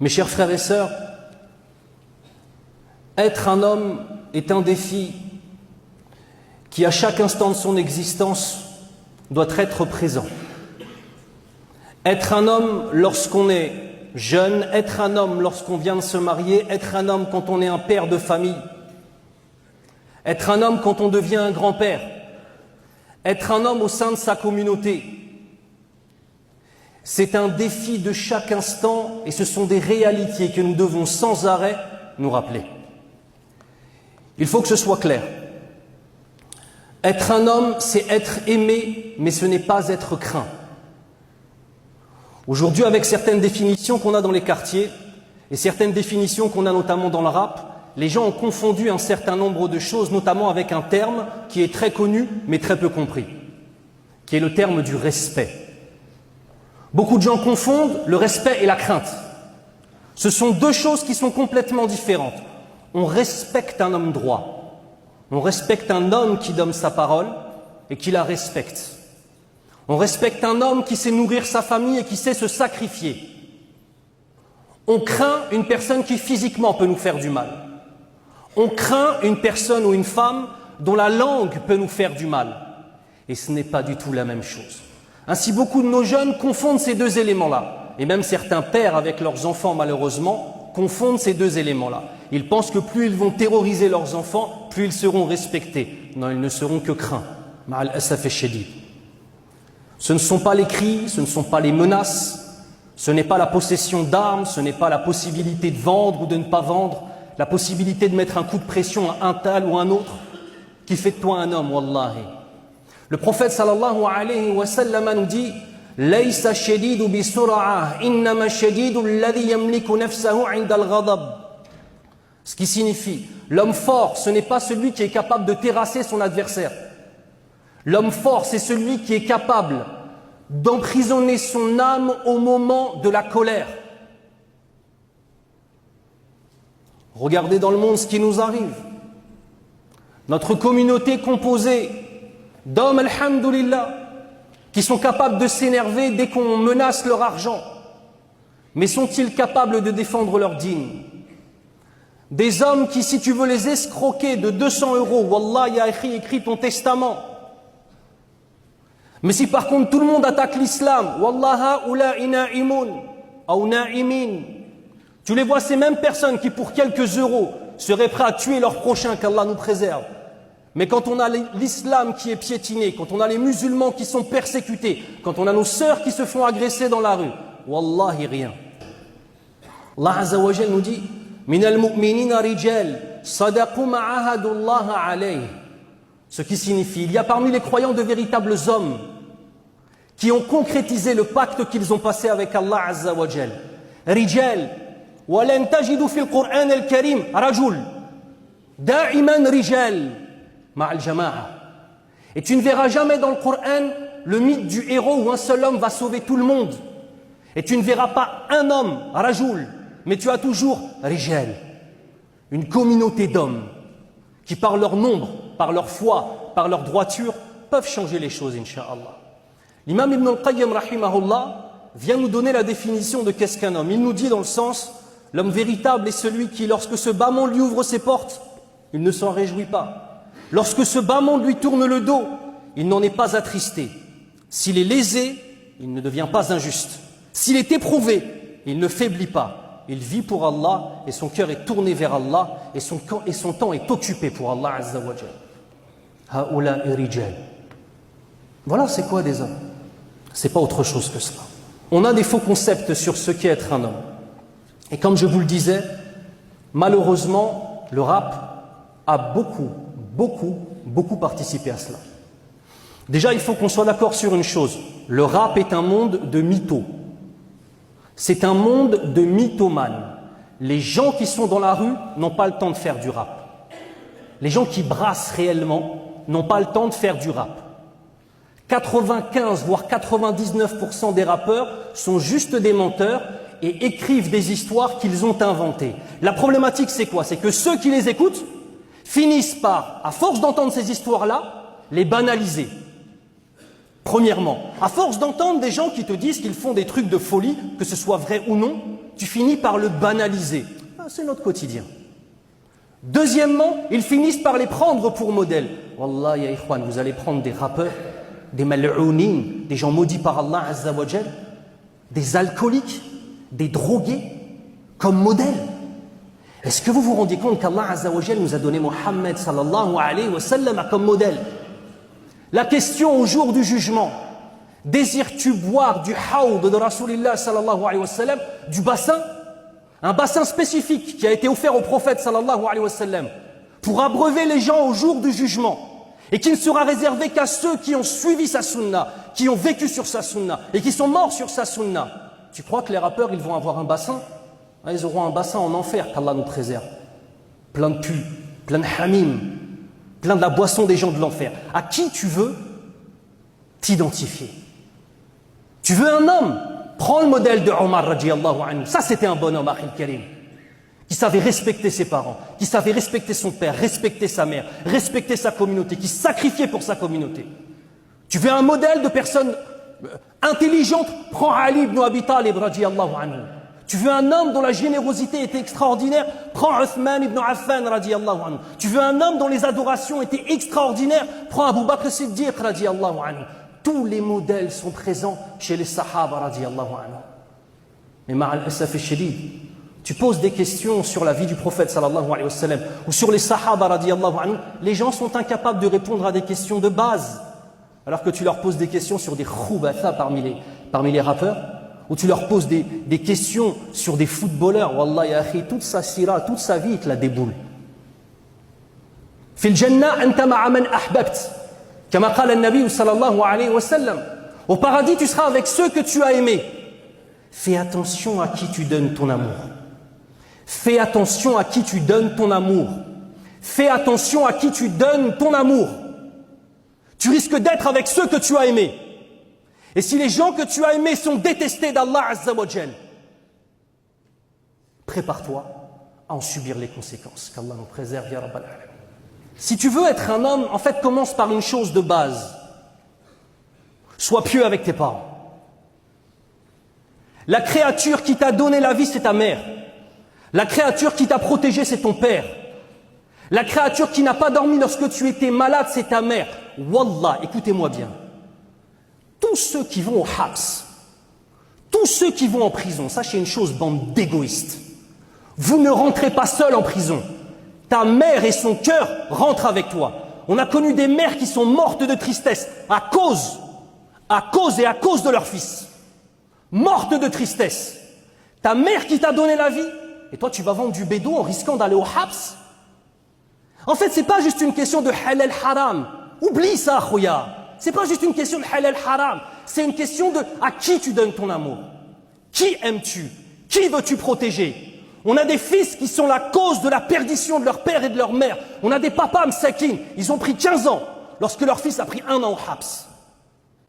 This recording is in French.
Mes chers frères et sœurs, être un homme est un défi qui, à chaque instant de son existence, doit être présent. Être un homme lorsqu'on est jeune, être un homme lorsqu'on vient de se marier, être un homme quand on est un père de famille, être un homme quand on devient un grand-père, être un homme au sein de sa communauté. C'est un défi de chaque instant et ce sont des réalités que nous devons sans arrêt nous rappeler. Il faut que ce soit clair. Être un homme, c'est être aimé, mais ce n'est pas être craint. Aujourd'hui, avec certaines définitions qu'on a dans les quartiers et certaines définitions qu'on a notamment dans le rap, les gens ont confondu un certain nombre de choses, notamment avec un terme qui est très connu, mais très peu compris, qui est le terme du respect. Beaucoup de gens confondent le respect et la crainte. Ce sont deux choses qui sont complètement différentes. On respecte un homme droit. On respecte un homme qui donne sa parole et qui la respecte. On respecte un homme qui sait nourrir sa famille et qui sait se sacrifier. On craint une personne qui physiquement peut nous faire du mal. On craint une personne ou une femme dont la langue peut nous faire du mal. Et ce n'est pas du tout la même chose. Ainsi, beaucoup de nos jeunes confondent ces deux éléments-là. Et même certains pères avec leurs enfants, malheureusement, confondent ces deux éléments-là. Ils pensent que plus ils vont terroriser leurs enfants, plus ils seront respectés. Non, ils ne seront que craints. Ma'al asaf shadid. Ce ne sont pas les cris, ce ne sont pas les menaces, ce n'est pas la possession d'armes, ce n'est pas la possibilité de vendre ou de ne pas vendre, la possibilité de mettre un coup de pression à un tel ou un autre qui fait de toi un homme, wallahi. Le prophète sallallahu alayhi wa sallam nous dit Laysa shadidu bi sur'ah, innama shadidu alladhi yamliku nafsahu 'inda al-ghadab. Ce qui signifie, l'homme fort, ce n'est pas celui qui est capable de terrasser son adversaire. L'homme fort, c'est celui qui est capable d'emprisonner son âme au moment de la colère. Regardez dans le monde ce qui nous arrive. Notre communauté composée d'hommes, alhamdoulilah, qui sont capables de s'énerver dès qu'on menace leur argent. Mais sont-ils capables de défendre leur dîne? Des hommes qui, si tu veux les escroquer de 200 €, wallah, ya écrit ton testament. Mais si par contre tout le monde attaque l'islam, wallah haula'i na'imun, ou na'imin, tu les vois, ces mêmes personnes qui pour quelques euros seraient prêts à tuer leur prochain, qu'Allah nous préserve. Mais quand on a l'islam qui est piétiné, quand on a les musulmans qui sont persécutés, quand on a nos sœurs qui se font agresser dans la rue, wallahi rien. Allah Azza wa Jal nous dit Min al-mu'minina rijal sadaqu ma'ahadullah alayh. Ce qui signifie, il y a parmi les croyants de véritables hommes qui ont concrétisé le pacte qu'ils ont passé avec Allah Azza wa Jal. Rijal, wa lan tajidu fi al-Qur'an al-Karim rajul, da'iman rijal ma'al jama'a. Et tu ne verras jamais dans le Coran le mythe du héros où un seul homme va sauver tout le monde. Et tu ne verras pas un homme, rajul, mais tu as toujours rijal, une communauté d'hommes qui par leur nombre, par leur foi, par leur droiture, peuvent changer les choses, incha'Allah. L'imam Ibn al-Qayyim, rahimahullah, vient nous donner la définition de qu'est-ce qu'un homme. Il nous dit dans le sens, l'homme véritable est celui qui, lorsque ce bas monde lui ouvre ses portes, il ne s'en réjouit pas. Lorsque ce bas monde lui tourne le dos, il n'en est pas attristé. S'il est lésé, il ne devient pas injuste. S'il est éprouvé, il ne faiblit pas. Il vit pour Allah et son cœur est tourné vers Allah et son temps est occupé pour Allah Azza wa Jal. Haoula'i rijal. Voilà, c'est quoi des hommes? C'est pas autre chose que cela. On a des faux concepts sur ce qu'est être un homme. Et comme je vous le disais, malheureusement, le rap a beaucoup participé à cela. Déjà, il faut qu'on soit d'accord sur une chose. Le rap est un monde de mythos. C'est un monde de mythomanes. Les gens qui sont dans la rue n'ont pas le temps de faire du rap. Les gens qui brassent réellement n'ont pas le temps de faire du rap. 95 voire 99% des rappeurs sont juste des menteurs et écrivent des histoires qu'ils ont inventées. La problématique, c'est quoi? C'est que ceux qui les écoutent finissent par, à force d'entendre ces histoires-là, les banaliser. Premièrement, à force d'entendre des gens qui te disent qu'ils font des trucs de folie, que ce soit vrai ou non, tu finis par le banaliser. Ah, c'est notre quotidien. Deuxièmement, ils finissent par les prendre pour modèle. Wallah, ya ikhwan, vous allez prendre des rappeurs, des mal'ounin, des gens maudits par Allah Azza wa Jal, des alcooliques, des drogués, comme modèle. Est-ce que vous vous rendez compte qu'Allah Azza wa Jal nous a donné Muhammad sallallahu alayhi wa sallam comme modèle? La question au jour du jugement, désires-tu boire du haoud de Rasulillah sallallahu alayhi wa sallam, du bassin? Un bassin spécifique qui a été offert au prophète sallallahu alayhi wa sallam pour abreuver les gens au jour du jugement et qui ne sera réservé qu'à ceux qui ont suivi sa sunna, qui ont vécu sur sa sunna et qui sont morts sur sa sunna. Tu crois que les rappeurs, ils vont avoir un bassin? Ils auront un bassin en enfer, qu'Allah nous préserve. Plein de pu, plein de hamim, plein de la boisson des gens de l'enfer. À qui tu veux t'identifier? Tu veux un homme? Prends le modèle de Omar radiyallahu anhu. Ça, c'était un bon homme, Akhil Karim, qui savait respecter ses parents, qui savait respecter son père, respecter sa mère, respecter sa communauté, qui sacrifiait pour sa communauté. Tu veux un modèle de personne intelligente? Prends Ali ibn Abi Talib radiyallahu anhu. Tu veux un homme dont la générosité était extraordinaire? Prends Uthman ibn Affan radiyallahu anhu. Tu veux un homme dont les adorations étaient extraordinaires? Prends Abu Bakr Siddiq radiyallahu anhu. Tous les modèles sont présents chez les Sahaba radiyallahu anhu. Mais ma'al asaf al-shadid, tu poses des questions sur la vie du prophète sallallahu alayhi wa sallam ou sur les Sahaba radiyallahu anhu, les gens sont incapables de répondre à des questions de base. Alors que tu leur poses des questions sur des khoubatha parmi les rappeurs, ou tu leur poses des questions sur des footballeurs, wallah ya akhi, toute sa sira, toute sa vie, il te la déboule. Fil jannah anta ma'a man ahbabt. Kama qala an-nabi sallallahu alayhi wa sallam. Au paradis, tu seras avec ceux que tu as aimés. Fais attention à qui tu donnes ton amour. Fais attention à qui tu donnes ton amour. Fais attention à qui tu donnes ton amour. Tu risques d'être avec ceux que tu as aimés. Et si les gens que tu as aimés sont détestés d'Allah Azza wa Jal, prépare-toi à en subir les conséquences. Qu'Allah nous préserve, ya Rabbal Alamin. Si tu veux être un homme, en fait, commence par une chose de base. Sois pieux avec tes parents. La créature qui t'a donné la vie, c'est ta mère. La créature qui t'a protégé, c'est ton père. La créature qui n'a pas dormi lorsque tu étais malade, c'est ta mère. Wallah, écoutez-moi bien. Tous ceux qui vont au habs, tous ceux qui vont en prison, sachez une chose, bande d'égoïstes. Vous ne rentrez pas seul en prison. Ta mère et son cœur rentrent avec toi. On a connu des mères qui sont mortes de tristesse à cause de leur fils. Mortes de tristesse. Ta mère qui t'a donné la vie, et toi tu vas vendre du bédo en risquant d'aller au habs. En fait, c'est pas juste une question de halal haram. Oublie ça, khoya. C'est pas juste une question de halal haram. C'est une question de à qui tu donnes ton amour. Qui aimes-tu? Qui veux-tu protéger? On a des fils qui sont la cause de la perdition de leur père et de leur mère. On a des papas msakin, ils ont pris 15 ans lorsque leur fils a pris 1 an au habs.